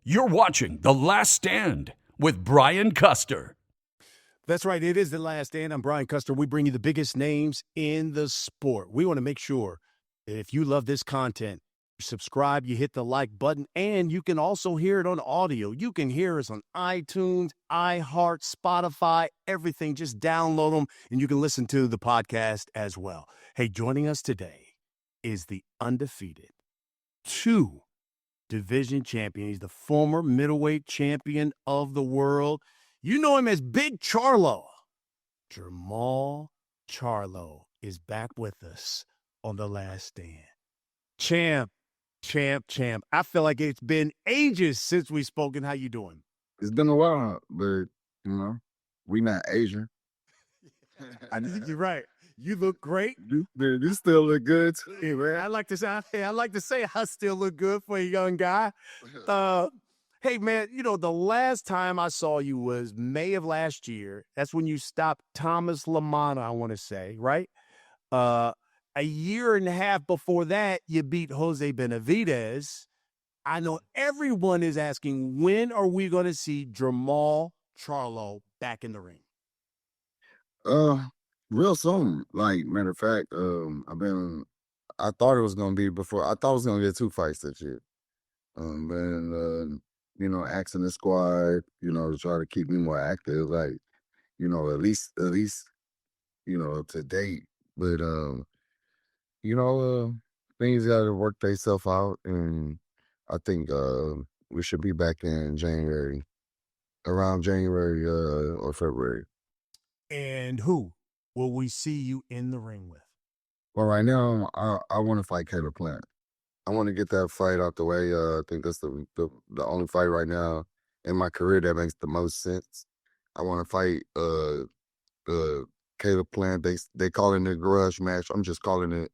You're watching The Last Stand with Brian Custer. That's right. It is The Last Stand. I'm Brian Custer. We bring you the biggest names in the sport. We want to make sure that if you love this content, you subscribe, you hit the like button, and you can also hear it on audio. You can hear us on iTunes, iHeart, Spotify, everything. Just download them, and you can listen to the podcast as well. Hey, joining us today is the undefeated two division champion. He's the former middleweight champion of the world. You know him as Big Charlo. Jermall Charlo is back with us on The Last Stand. Champ. I feel like it's been ages since we've spoken. How you doing? It's been a while, but we not Asian. I think you're right. You look great. You still look good too. Yeah, man. I like to say I still look good for a young guy. Hey, man, the last time I saw you was May of last year. That's when you stopped Thomas Lamana, I want to say, right? A year and a half before that, you beat Jose Benavidez. I know everyone is asking, when are we going to see Jermall Charlo back in the ring? Real soon. Like, matter of fact, I thought it was gonna be before. I thought I was gonna get 2 fights this year. Asking the squad, to try to keep me more active, like, at least, to date. But things gotta work themselves out, and I think we should be back in January, around January or February. And who will we see you in the ring with? Well, right now, I want to fight Caleb Plant. I want to get that fight out the way. I think that's the only fight right now in my career that makes the most sense. I want to fight Caleb Plant. They call it a garage match. I'm just calling it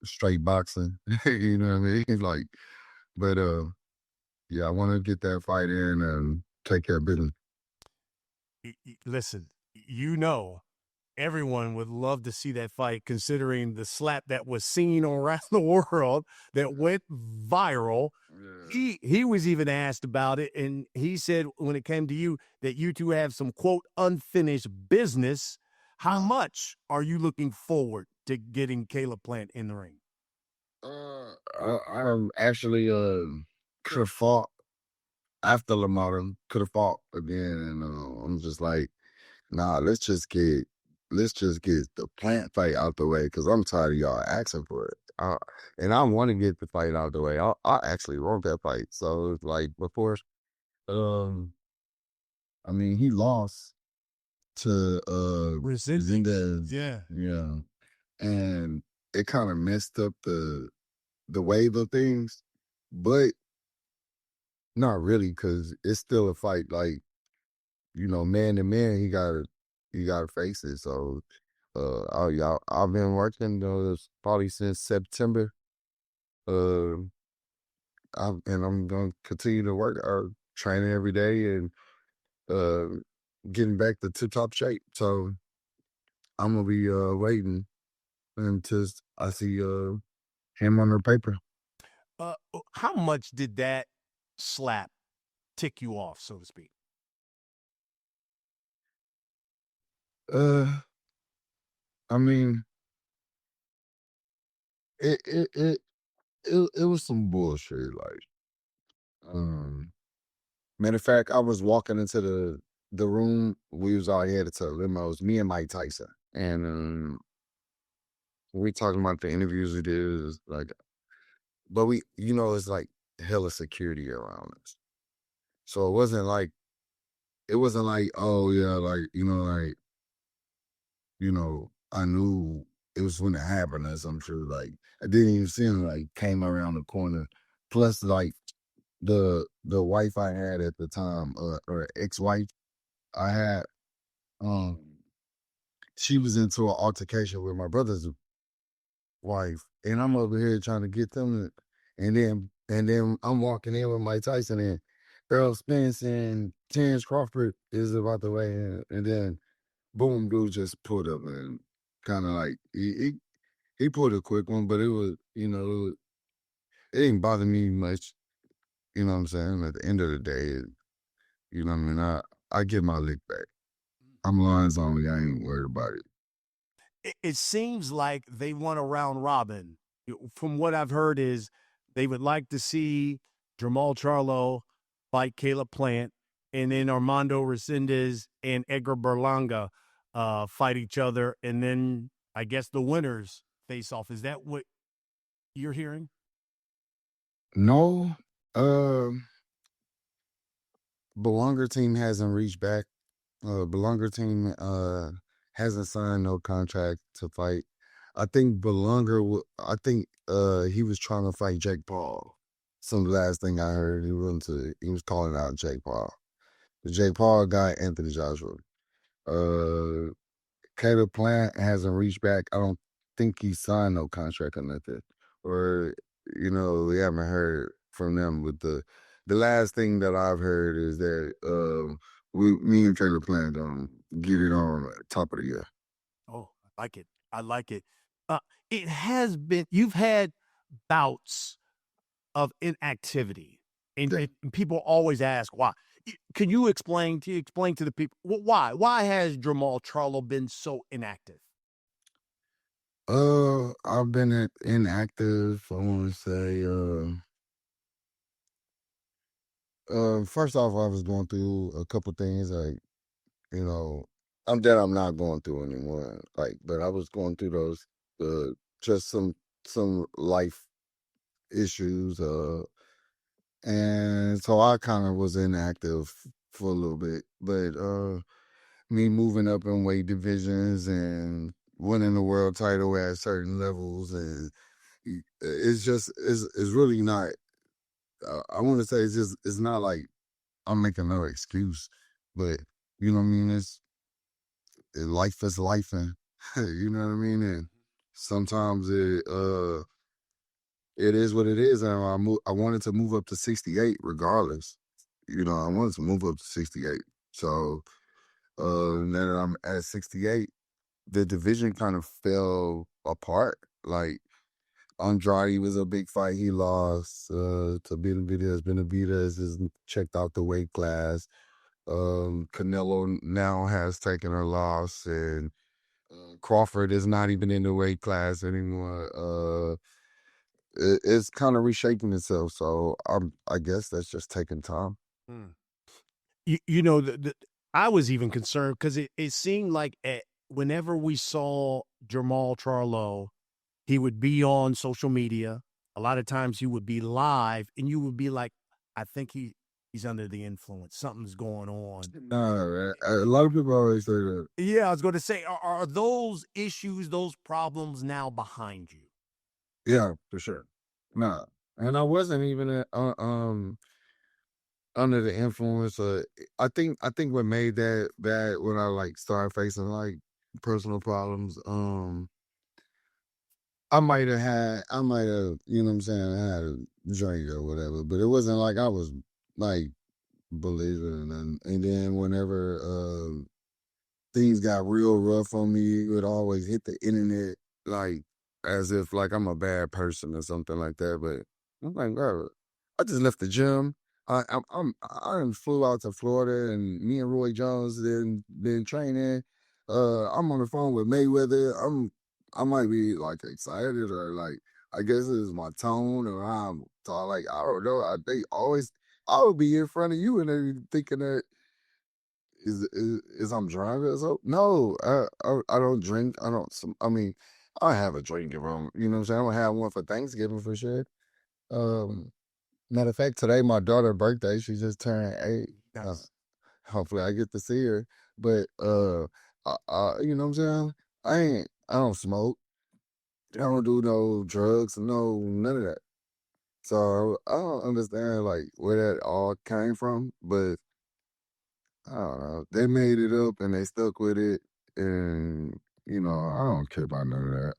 straight boxing. You know what I mean? Like, but yeah, I want to get that fight in and take care of business. Listen, everyone would love to see that fight, considering the slap that was seen around the world that went viral. Yeah. He was even asked about it, and he said when it came to you that you two have some, quote, unfinished business. How much are you looking forward to getting Caleb Plant in the ring? I actually could have fought after Lamar, could have fought again, and I'm just like, nah, let's just get the Plant fight out the way, because I'm tired of y'all asking for it. And I want to get the fight out the way. I actually want that fight. So it's like before, he lost to Benavidez. Yeah. And it kind of messed up the wave of things, but not really, because it's still a fight. Like, man to man, he gotta face it. So I've been working probably since September. I'm gonna continue to work, training every day, and getting back to tip-top shape. So I'm gonna be waiting until I see him on the paper. How much did that slap tick you off, so to speak? It was some bullshit. Like, matter of fact, I was walking into the room. We was all headed to the limos, me and Mike Tyson, and we talking about the interviews we did. But we, it's like hella security around us. So it wasn't like, oh yeah, I knew it was going to happen or some shit. Like, I didn't even see him, like, came around the corner. Plus, like, the wife I had at the time, or ex-wife I had, she was into an altercation with my brother's wife, and I'm over here trying to get them and then I'm walking in with Mike Tyson, and Earl Spence and Terrence Crawford is about the way in, and then boom, dude just pulled up and kind of like he pulled a quick one, but it was, it didn't bother me much. You know what I'm saying? At the end of the day, you know what I mean? I get my lick back. I'm lines only. I ain't worried about it. It seems like they want a round robin. From what I've heard is they would like to see Jermall Charlo fight Caleb Plant, and then Armando Resendez and Edgar Berlanga fight each other, and then I guess the winners face off. Is that what you're hearing? No, Belonger team hasn't reached back. Belonger team hasn't signed no contract to fight. I think he was trying to fight Jake Paul. Some last thing I heard, he was calling out Jake Paul. The Jake Paul guy, Anthony Joshua. Caleb Plant hasn't reached back. I don't think he signed no contract or nothing. Or, we haven't heard from them. With the last thing that I've heard is that me and Caleb Plant get it on top of the year. Oh, I like it. I like it. It has been, you've had bouts of inactivity, and people always ask why. Can you explain to the people why? Why has Jermall Charlo been so inactive? I've been inactive. I want to say, first off, I was going through a couple things like, I'm not going through anymore. But I was going through those, just some life issues, and so I kind of was inactive for a little bit. But me moving up in weight divisions and winning the world title at certain levels, and it's really not. I want to say it's not like I'm making no excuse, but you know what I mean. Life is life, and you know what I mean. And sometimes it is what it is, and I wanted to move up to 68 regardless. I wanted to move up to 68. So now that I'm at 68, the division kind of fell apart. Like Andrade was a big fight. He lost to Benavidez. Benavidez is checked out the weight class. Canelo now has taken a loss, and Crawford is not even in the weight class anymore. It's kind of reshaping itself. So I guess that's just taking time. I was even concerned because it seemed like whenever we saw Jermall Charlo, he would be on social media. A lot of times he would be live, and you would be like, I think he's under the influence. Something's going on. No, a lot of people always say that. Yeah, I was going to say, are those issues, those problems now behind you? Yeah, for sure. Nah, and I wasn't even under the influence. I think what made that bad when I started facing personal problems. I might have, you know what I'm saying, I had a drink or whatever, but it wasn't like I was belligerent. And then whenever things got real rough on me, it would always hit the internet as if I'm a bad person or something like that. But I'm like, bro, I just left the gym. I flew out to Florida, and me and Roy Jones been training. I'm on the phone with Mayweather. I might be excited, or I guess it's my tone, or I'm talking I don't know. I would be in front of you and they thinking that is I'm drunk or so. No, I don't drink. I mean, I have a drink if I'm, you know what I'm saying. I don't have one for Thanksgiving for sure. Matter of fact, today my daughter's birthday. She just turned 8. Yes. Hopefully I get to see her. But you know what I'm saying? I don't smoke. I don't do no drugs, none of that. So I don't understand where that all came from, but I don't know. They made it up and they stuck with it, and I don't care about none of that.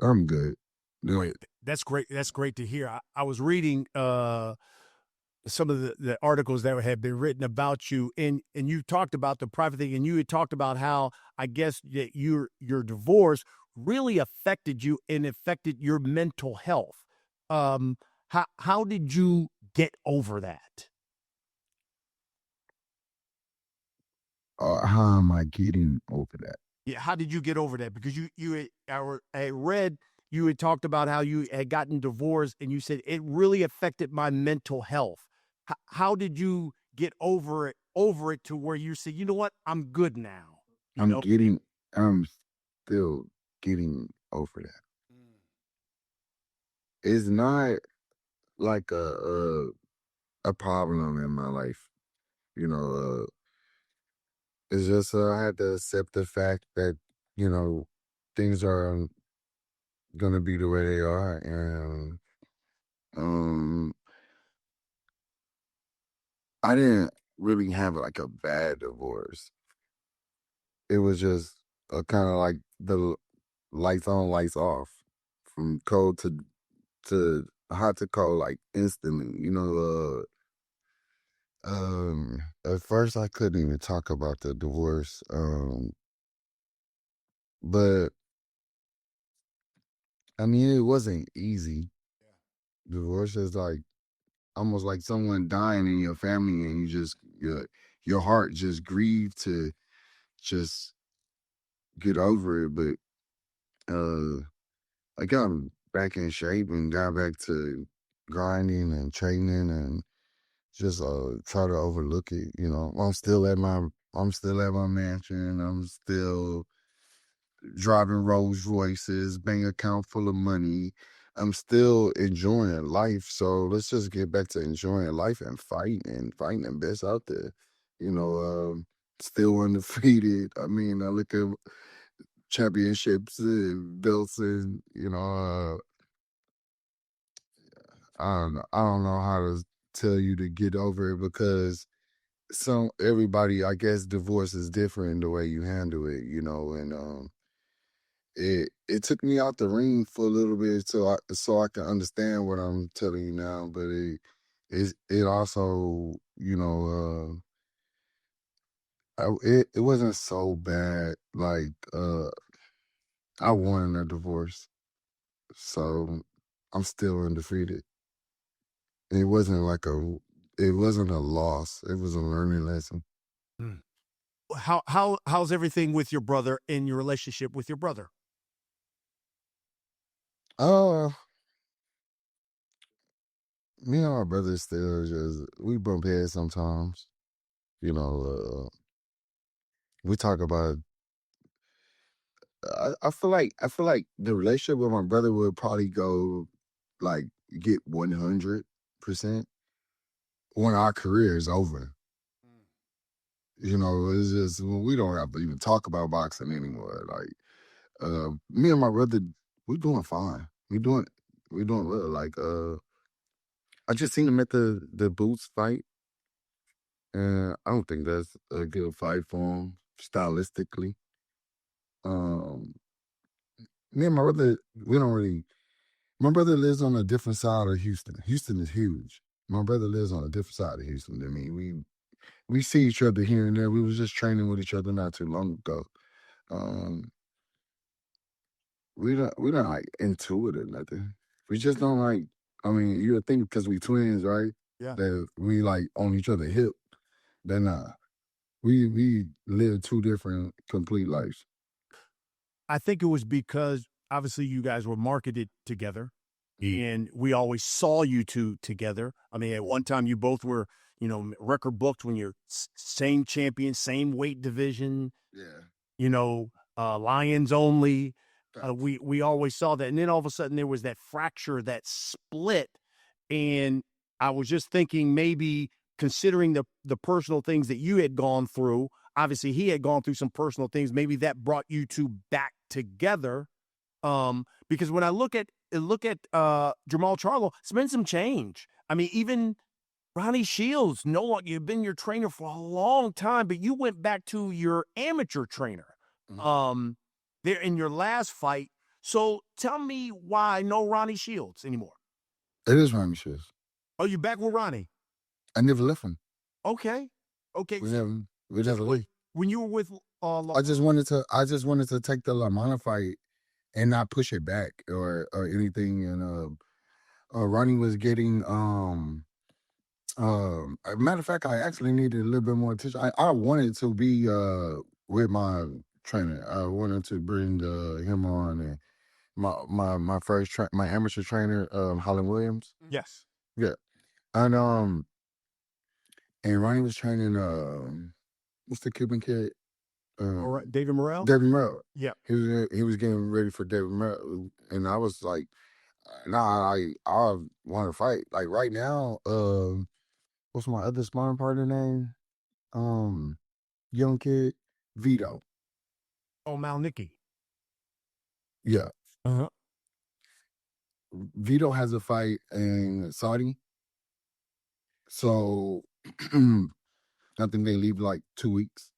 I'm good. Wait, that's great. That's great to hear. I was reading some of the articles that had been written about you, and you talked about the private thing, and you had talked about how I guess that your divorce really affected you and affected your mental health. How did you get over that? How am I getting over that? Yeah, how did you get over that? Because I read you had talked about how you had gotten divorced, and you said it really affected my mental health. How did you get over it to where you say, you know what, I'm good now? I'm still getting over that. It's not like a problem in my life, you know. It's just I had to accept the fact that things are gonna be the way they are, and um, I didn't really have like a bad divorce. It was just a kind of like the lights on, lights off, from cold to hot to cold, like instantly. At first I couldn't even talk about the divorce, but I mean it wasn't easy. Divorce is like almost like someone dying in your family, and your heart just grieved to just get over it. But I got back in shape and got back to grinding and training and just try to overlook it. I'm still at my mansion. I'm still driving Rolls Royces, bank account full of money. I'm still enjoying life. So let's just get back to enjoying life and fighting the best out there. Still undefeated. I mean, I look at championships and belts, and I don't know how to tell you to get over it, because everybody, I guess, divorce is different in the way you handle it, and it took me out the ring for a little bit so I can understand what I'm telling you now, but it also, it wasn't so bad. Like I won a divorce, so I'm still undefeated. It wasn't it wasn't a loss. It was a learning lesson. Mm. How's everything with your brother and your relationship with your brother? Uh, Me and my brother still just we bump heads sometimes. We talk about. I feel like the relationship with my brother would probably go like get 100% when our career is over. It's just we don't have to even talk about boxing anymore. Like me and my brother, we're doing fine. We're doing well. Like I just seen him at the Boots fight, and I don't think that's a good fight for him stylistically. Um, Me and my brother, we don't really. My brother lives on a different side of Houston. Houston is huge. My brother lives on a different side of Houston than me. We see each other here and there. We was just training with each other not too long ago. Um, we don't like into it or nothing. We just don't like. I mean, you would think because we twins, right? Yeah. That we like on each other hip. Then we live two different complete lives. I think it was because obviously you guys were marketed together, and we always saw you two together. I mean, at one time you both were, record booked when you're same champion, same weight division. Yeah. Lions only. We always saw that, and then all of a sudden there was that fracture, that split, and I was just thinking maybe considering the personal things that you had gone through. Obviously, he had gone through some personal things. Maybe that brought you two back together. Because when I look at Jermall Charlo, it's been some change. I mean, even Ronnie Shields, you've been your trainer for a long time, but you went back to your amateur trainer. There in your last fight. So tell me why no Ronnie Shields anymore. It is Ronnie Shields. Oh, you back with Ronnie? I never left him. Okay. We never left. When you were with I just wanted to take the Lamana fight and not push it back or anything. And Ronnie was getting Matter of fact, I actually needed a little bit more attention. I wanted to be with my trainer. I wanted to bring him on, and my first my amateur trainer, Holland Williams. Yes. Yeah, and Ronnie was training what's the Cuban kid? All right, David Morrell. David Morrell. Yeah. He was getting ready for David Morrell, and I was like, nah, I want to fight. Like right now, what's my other sparring partner name? Young kid, Vito. Oh, Malnicki. Yeah. Uh-huh. Vito has a fight in Saudi. So I think they leave like 2 weeks.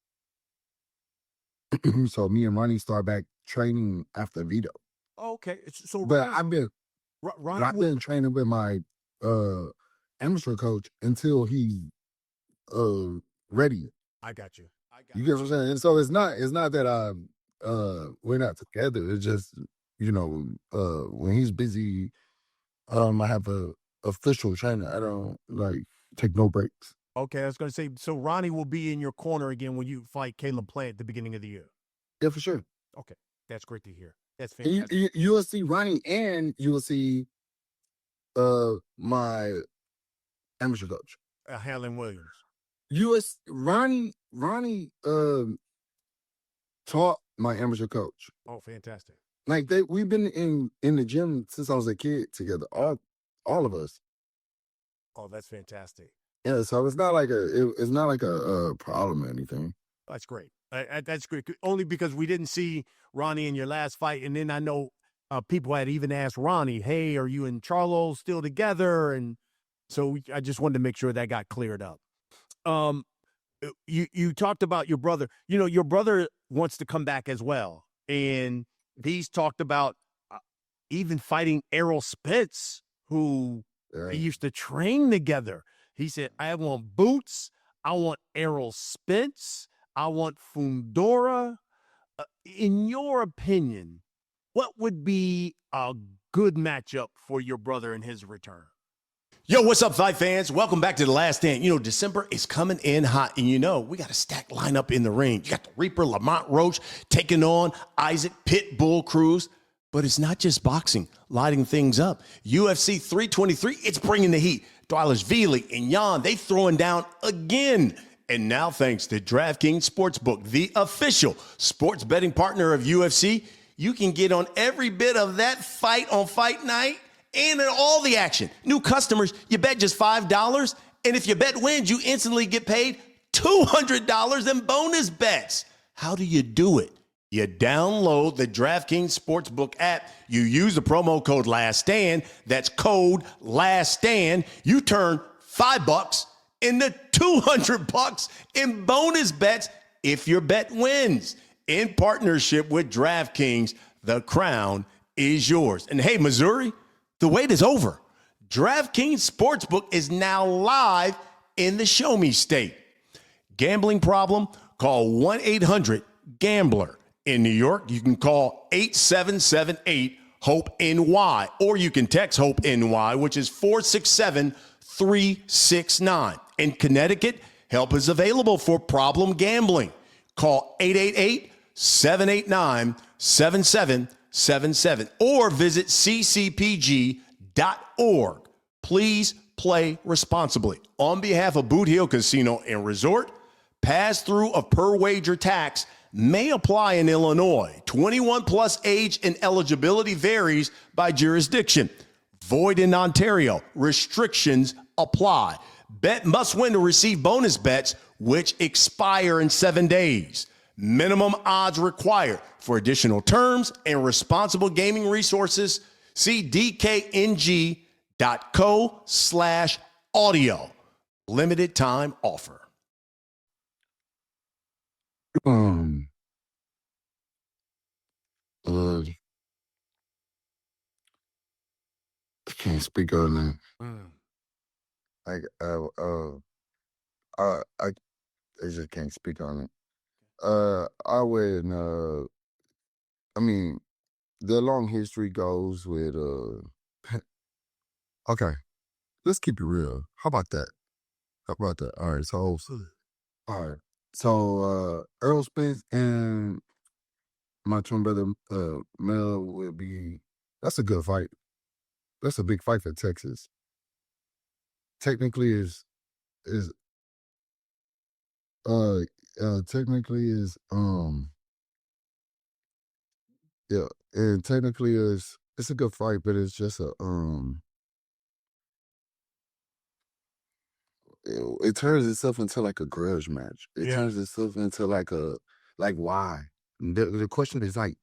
So me and Ronnie start back training after Vito. Okay. So But I've been training with my amateur coach until he's ready. I got you. You get what I'm saying? And so it's not that we're not together. It's just, when he's busy, I have a official trainer. I don't like take no breaks. Okay, I was going to say, so Ronnie will be in your corner again when you fight Caleb Plant at the beginning of the year. Yeah, for sure. Okay, that's great to hear. That's fantastic. You will see Ronnie, and you will see my amateur coach, Helen Williams. Ronnie taught my amateur coach. Oh, fantastic! Like we've been in the gym since I was a kid together, all of us. Oh, that's fantastic. Yeah, so it's not like a problem or anything. That's great. That's great. Only because we didn't see Ronnie in your last fight, and then I know people had even asked Ronnie, "Hey, are you and Charlo still together?" And so I just wanted to make sure that got cleared up. You talked about your brother. You know, your brother wants to come back as well, and he's talked about even fighting Errol Spence, who they used to train together. He said, "I want Boots. I want Errol Spence. I want Fundora." In your opinion, what would be a good matchup for your brother in his return? Yo, what's up, fight fans? Welcome back to The Last Stand. You know, December is coming in hot, and we got a stacked lineup in the ring. You got the Reaper, Lamont Roach, taking on Isaac Pitbull Cruz. But it's not just boxing, lighting things up. UFC 323, it's bringing the heat. Dwalers and Jan, they throwing down again. And now, thanks to DraftKings Sportsbook, the official sports betting partner of UFC, you can get on every bit of that fight on fight night and in all the action. New customers, you bet just $5, and if your bet wins, you instantly get paid $200 in bonus bets. How do you do it? You download the DraftKings Sportsbook app. You use the promo code LASTSTAND. That's code LASTSTAND. You turn $5 into $200 in bonus bets if your bet wins. In partnership with DraftKings, the crown is yours. And hey, Missouri, the wait is over. DraftKings Sportsbook is now live in the Show Me State. Gambling problem? Call 1-800-GAMBLER. In New York, you can call 8778-HOPE-NY, or you can text HOPE-NY, which is 467-369. In Connecticut, help is available for problem gambling. Call 888-789-7777 or visit ccpg.org. Please play responsibly. On behalf of Boot Hill Casino and Resort, pass-through of per-wager tax may apply in Illinois. 21 plus age and eligibility varies by jurisdiction. Void in Ontario. Restrictions apply. Bet must win to receive bonus bets, which expire in 7 days. Minimum odds required. For additional terms and responsible gaming resources, see dkng.co/audio. Limited time offer. I can't speak on that. Like, I just can't speak on it. I would, I mean, the long history goes with, okay, let's keep it real. How about that? talk about that. All right, so Earl Spence and my twin brother Mel will be. That's a good fight. That's a big fight for Texas. Technically is technically is yeah, and technically it's a good fight, but it's just a it turns itself into like a grudge match. It turns itself into like why? The question is like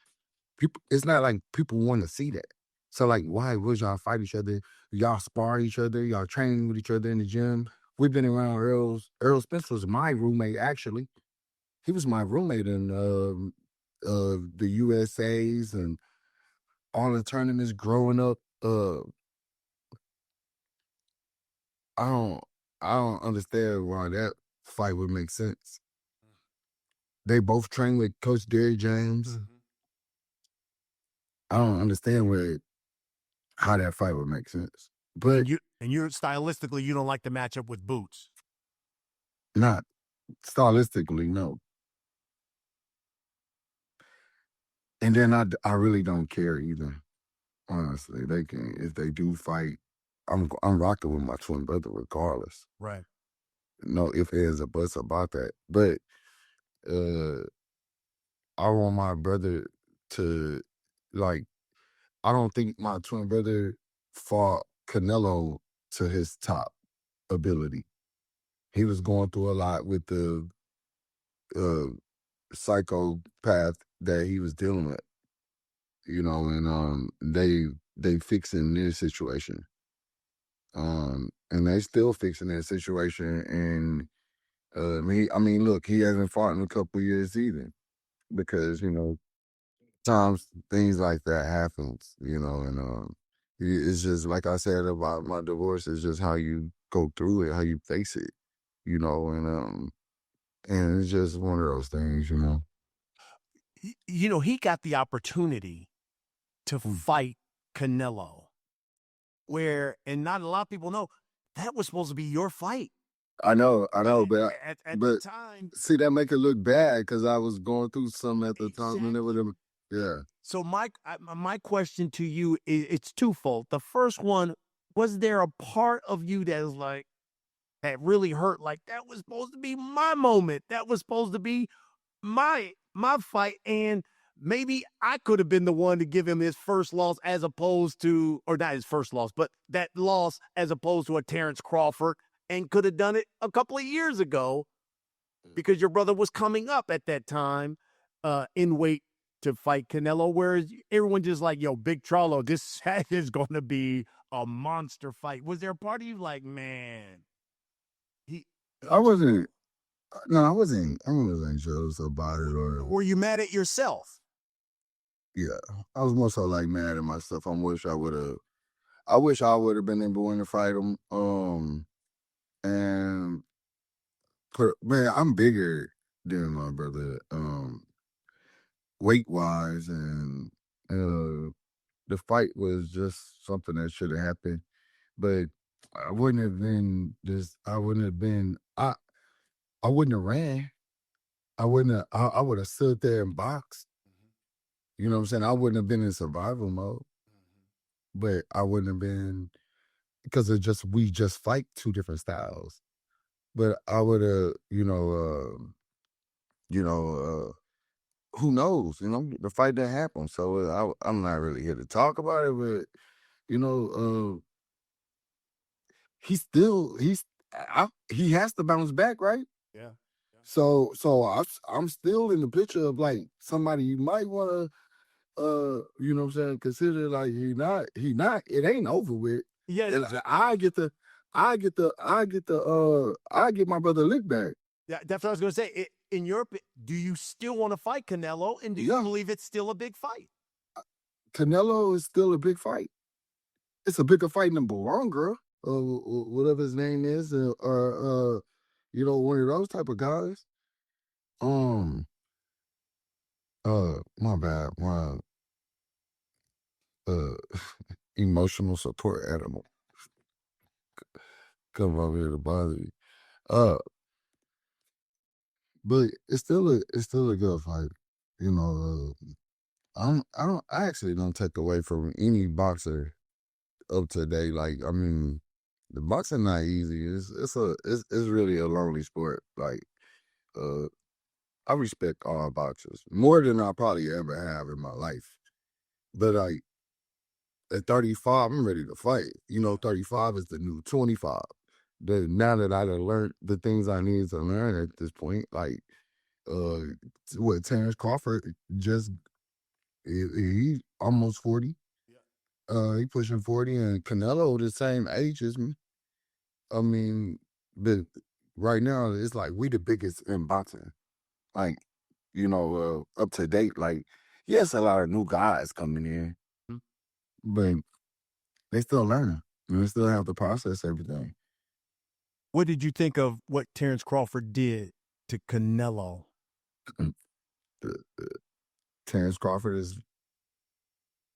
people. It's not like people want to see that. So like why would y'all fight each other? Y'all spar each other. Y'all train with each other in the gym. We've been around Earl Spence was my roommate actually. He was my roommate in the USA's and all the tournaments growing up. I don't understand why that fight would make sense. They both train with Coach Derrick James. Mm-hmm. I don't understand how that fight would make sense. But you're stylistically, you don't like the matchup with Boots. Not stylistically, no. And then I really don't care either. Honestly, they can if they do fight. I'm rocking with my twin brother regardless. Right. No ifs, ands, or buts about that. But I want my brother to like. I don't think my twin brother fought Canelo to his top ability. He was going through a lot with the psychopath that he was dealing with, and they fixing their situation, and they still fixing their situation. And look, he hasn't fought in a couple of years either, because times things like that happens, and it's just like I said about my divorce. It's just how you go through it, how you face it, and it's just one of those things, He got the opportunity to fight Canelo, and not a lot of people know, that was supposed to be your fight. I know, but at the time, see, that make it look bad because I was going through something at the time. And yeah. So my question to you is, it's twofold. The first one, was there a part of you that really hurt? Like, that was supposed to be my moment. That was supposed to be my fight, and maybe I could have been the one to give him his first loss, as opposed to, or not his first loss, but that loss as opposed to a Terrence Crawford, and could have done it a couple of years ago because your brother was coming up at that time in weight to fight Canelo, whereas everyone just like, yo, Big Charlo, this is going to be a monster fight. Was there a part of you like, man, I wasn't jealous about it, or were you mad at yourself? Yeah, I was more so like mad at myself. I wish I would have been able to fight him. Man, I'm bigger than my brother, weight wise, and the fight was just something that should have happened. But I wouldn't have been I wouldn't have ran. I would have stood there and boxed. You know what I'm saying? I wouldn't have been in survival mode. But I wouldn't have been, because we just fight two different styles. But I would have, who knows? The fight that happened. So I'm not really here to talk about it, but he has to bounce back, right? Yeah. So I'm still in the picture of like somebody you might want to, you know what I'm saying, consider like he not. It ain't over with. Yeah. And I get my brother lick back. Yeah, that's what I was going to say. Do you still want to fight Canelo, and do you believe it's still a big fight? Canelo is still a big fight. It's a bigger fight than Bolonga, whatever his name is, or one of those type of guys. My bad. My emotional support animal come over here to bother me. Uh, but it's still a good fight. You know, I actually don't take away from any boxer up to date. Like, I mean, the boxing not easy. It's really a lonely sport. Like, uh, I respect all boxers more than I probably ever have in my life. But like at 35, I'm ready to fight. 35 is the new 25. Now that I done learned the things I need to learn at this point, like uh, Terrence Crawford just he almost 40. He pushing 40, and Canelo the same age as me. I mean, but right now it's like we the biggest in boxing. Like, up to date. Like, yes, a lot of new guys coming in, but they still learning. They still have to process everything. What did you think of what Terrence Crawford did to Canelo? Terrence Crawford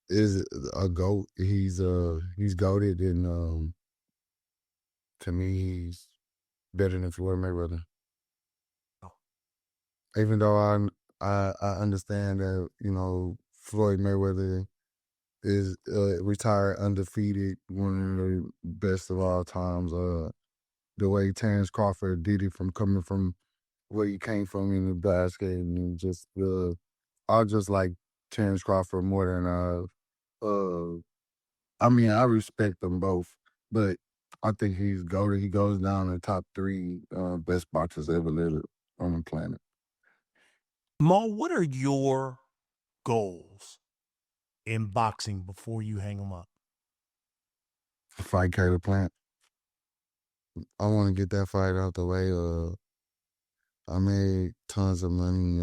is a GOAT. He's goated, and to me he's better than Floyd Mayweather. Even though I understand that Floyd Mayweather is retired undefeated, one of the best of all times. The way Terrence Crawford did it from coming from where he came from in the basket, and just I just like Terrence Crawford more than I mean, I respect them both, but I think he's goated. He goes down in the top 3 best boxers ever lived on the planet. Mo, what are your goals in boxing before you hang them up? Fight Caleb Plant. I want to get that fight out the way. I made tons of money.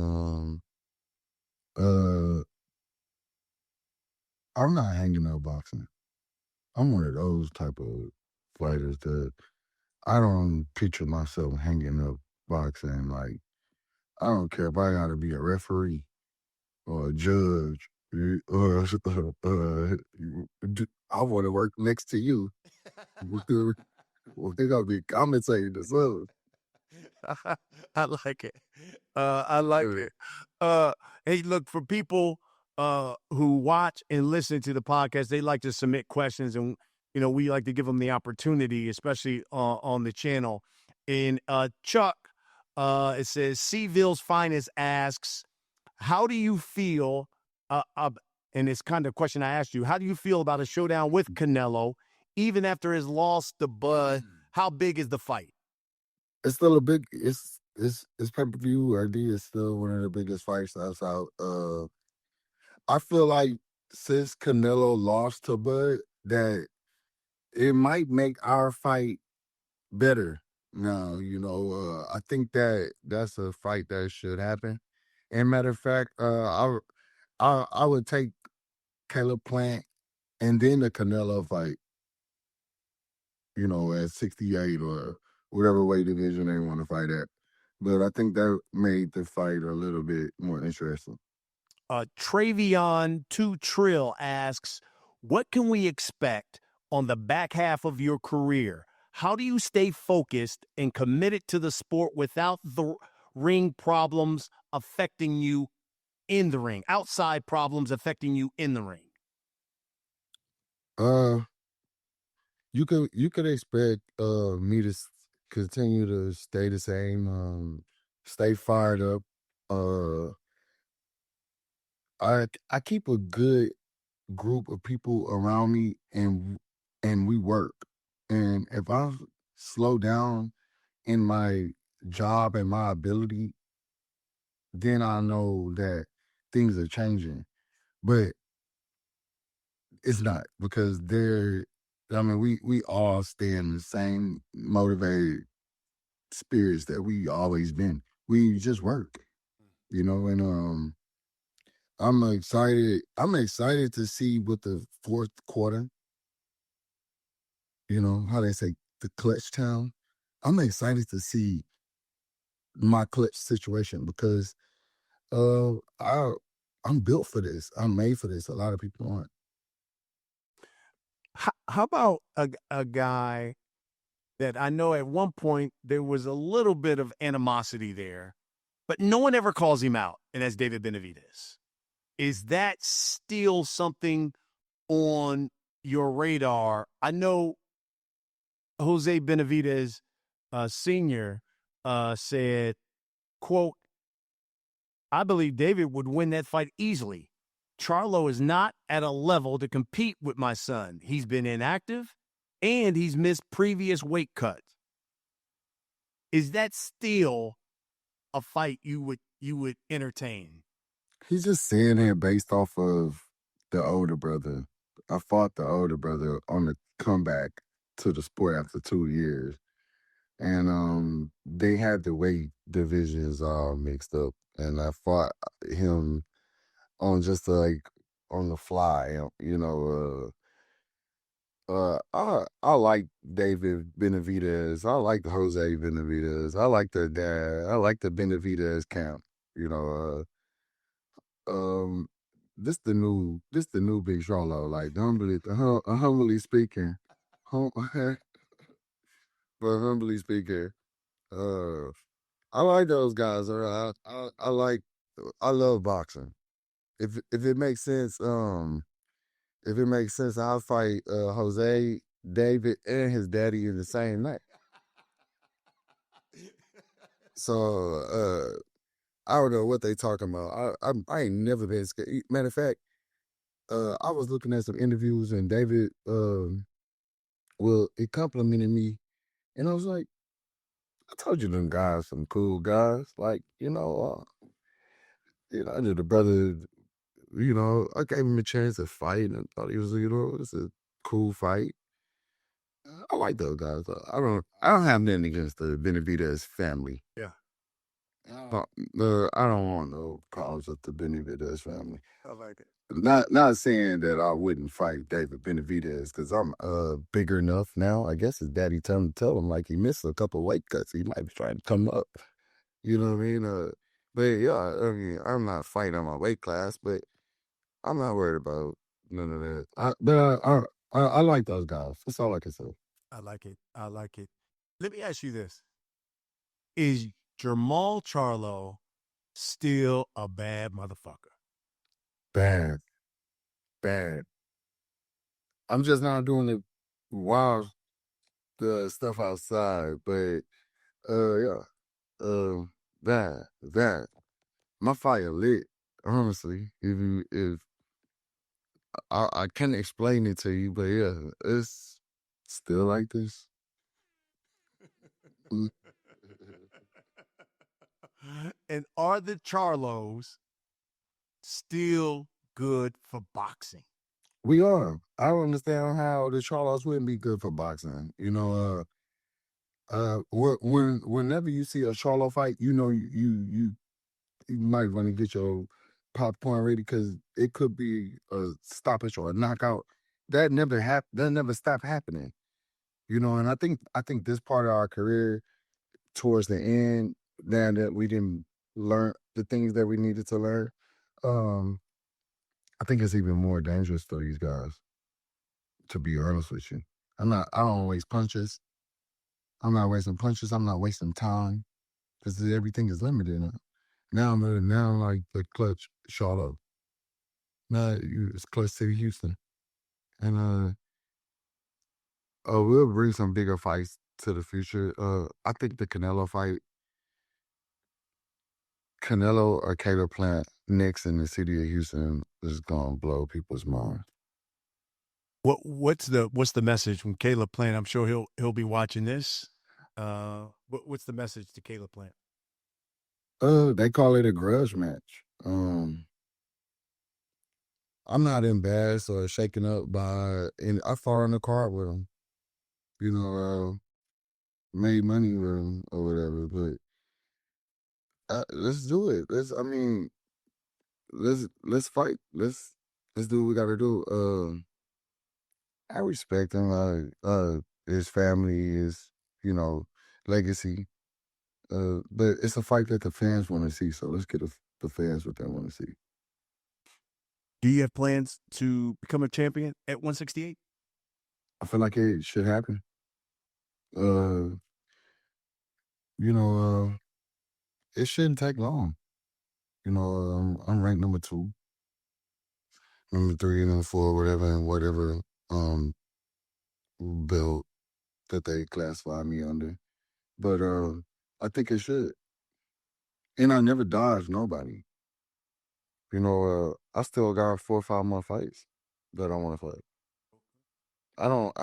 I'm not hanging up boxing. I'm one of those type of fighters that I don't picture myself hanging up boxing. Like, I don't care if I got to be a referee or a judge. Or I want to work next to you. We're gonna be commentating as well. I like it. I like it. Hey, look, for people who watch and listen to the podcast, they like to submit questions, and we like to give them the opportunity, especially on the channel. And Chuck, it says Seville's Finest asks, "How do you feel?" And it's kind of a question I asked you. How do you feel about a showdown with Canelo, even after his loss to Bud? How big is the fight? It's still a big. It's pay-per-view. RD is still one of the biggest fights that's out. I feel like since Canelo lost to Bud, that it might make our fight better. Now, I think that's a fight that should happen. And matter of fact, I would take Caleb Plant and then the Canelo fight. At 68 or whatever weight division they want to fight at. But I think that made the fight a little bit more interesting. Travion 2 Trill asks, what can we expect on the back half of your career? How do you stay focused and committed to the sport without the ring problems affecting you in the ring, outside problems affecting you in the ring? You could expect me to continue to stay the same, stay fired up. I keep a good group of people around me, and we work. And if I slow down in my job and my ability, then I know that things are changing. But it's not, because we all stay in the same motivated spirits that we always been. We just work, and I'm excited to see what the fourth quarter, how they say, the clutch town. I'm excited to see my clutch situation, because I'm built for this. I'm made for this. A lot of people aren't. How about a guy that I know at one point there was a little bit of animosity there, but no one ever calls him out, and that's David Benavidez. Is that still something on your radar? I know Jose Benavidez Sr. Said, quote, I believe David would win that fight easily. Charlo is not at a level to compete with my son. He's been inactive, and he's missed previous weight cuts. Is that still a fight you would entertain? He's just saying it based off of the older brother. I fought the older brother on the comeback to the sport after 2 years. And they had the weight divisions all mixed up. And I fought him on just like on the fly, you know. I like David Benavidez. I like Jose Benavidez. I like their dad. I like the Benavidez camp. You know, this the new Big Charlo. Like humbly speaking, but humbly speaking, I like those guys. I love boxing. If it makes sense, I'll fight Jose, David, and his daddy in the same night. So I don't know what they talking about. I ain't never been scared. Matter of fact, I was looking at some interviews and David, he complimented me, and I was like, I told you them guys some cool guys. Like I did a brother. I gave him a chance to fight and thought he was, it's a cool fight. I like those guys. I don't have nothing against the Benavidez family. Yeah. I don't want no problems with the Benavidez family. I like it. Not saying that I wouldn't fight David Benavidez because I'm bigger enough now. I guess his daddy tell him like he missed a couple weight cuts. He might be trying to come up. You know what I mean? But yeah, I mean, I'm not fighting my weight class, but I'm not worried about none of that. I like those guys. That's all I can say. I like it. I like it. Let me ask you this. Is Jermall Charlo still a bad motherfucker? Bad. I'm just not doing the wild stuff outside, but yeah. Bad. My fire lit, honestly. If I can't explain it to you, but yeah, it's still like this. And are the Charlos still good for boxing? We are. I don't understand how the Charlos wouldn't be good for boxing. Whenever you see a Charlo fight, you might want to get your popcorn ready because it could be a stoppage or a knockout. That never stopped happening. And I think this part of our career towards the end, now that we didn't learn the things that we needed to learn, I think it's even more dangerous for these guys, to be honest with you. I don't waste punches. I'm not wasting punches. I'm not wasting time because everything is limited. Now I'm like the clutch Charlotte. Now it's Clutch City Houston. And we'll bring some bigger fights to the future. I think the Canelo fight, Canelo or Caleb Plant next in the city of Houston is gonna blow people's minds. What's the message from Caleb Plant? I'm sure he'll be watching this. What's the message to Caleb Plant? They call it a grudge match. I'm not embarrassed or shaken up and I fought on the card with him. Made money with him or whatever, but let's do it. Let's fight. Let's do what we gotta do. I respect him. His family, his legacy. But it's a fight that the fans want to see. So let's get the fans what they want to see. Do you have plans to become a champion at 168? I feel like it should happen. uh, it shouldn't take long. I'm ranked number 2, number 3, number 4, whatever belt that they classify me under. But I think it should. And I never dodged nobody. I still got 4 or 5 more fights that I want to fight. I'm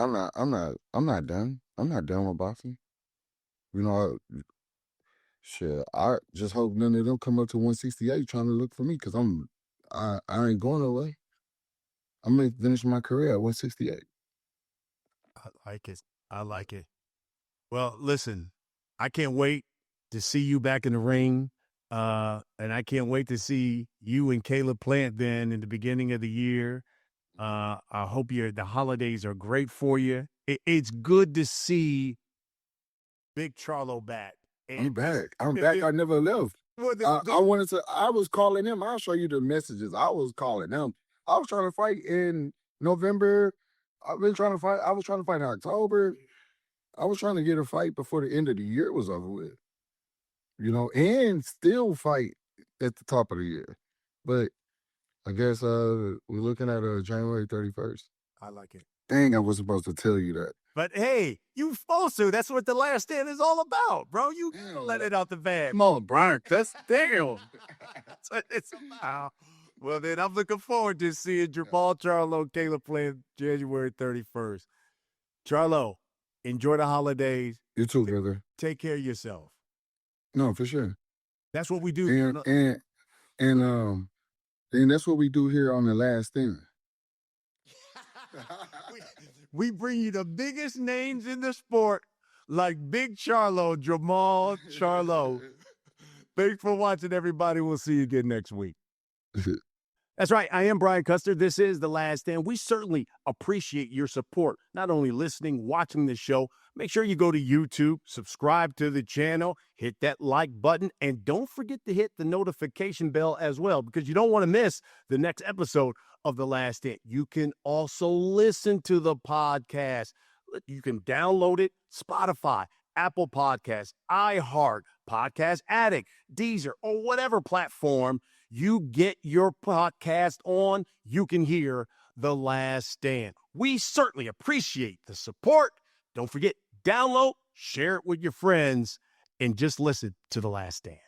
not done. I'm not done with boxing. Shit, I just hope none of them come up to 168 trying to look for me because I ain't going away. I'm gonna finish my career at 168. I like it. I like it. Well, listen, I can't wait to see you back in the ring. And I can't wait to see you and Caleb Plant then in the beginning of the year. I hope the holidays are great for you. It's good to see Big Charlo back. I'm back. I never left. I was calling him. I'll show you the messages. I was calling him. I was trying to fight in November. I've been trying to fight. I was trying to fight in October. I was trying to get a fight before the end of the year was over with. And still fight at the top of the year. But I guess we're looking at January 31st. I like it. Dang, I was supposed to tell you that. But hey, you supposed to. That's what The Last Stand is all about, bro. You let it out the bag. Come on, Brian. That's damn. That's what it's about. Well, then I'm looking forward to seeing Jermall Charlo, Caleb Plant, January 31st. Charlo, enjoy the holidays. You too, brother. Take care of yourself. No, for sure. That's what we do. And that's what we do here on The Last Stand. We bring you the biggest names in the sport, like Big Charlo, Jermall Charlo. Thanks for watching, everybody. We'll see you again next week. That's right. I am Brian Custer. This is The Last Stand. We certainly appreciate your support, not only listening, watching the show. Make sure you go to YouTube, subscribe to the channel, hit that like button, and don't forget to hit the notification bell as well, because you don't want to miss the next episode of The Last Stand. You can also listen to the podcast. You can download it, Spotify, Apple Podcasts, iHeart, Podcast Addict, Deezer, or whatever platform you get your podcast on. You can hear The Last Stand. We certainly appreciate the support. Don't forget, download, share it with your friends, and just listen to The Last Stand.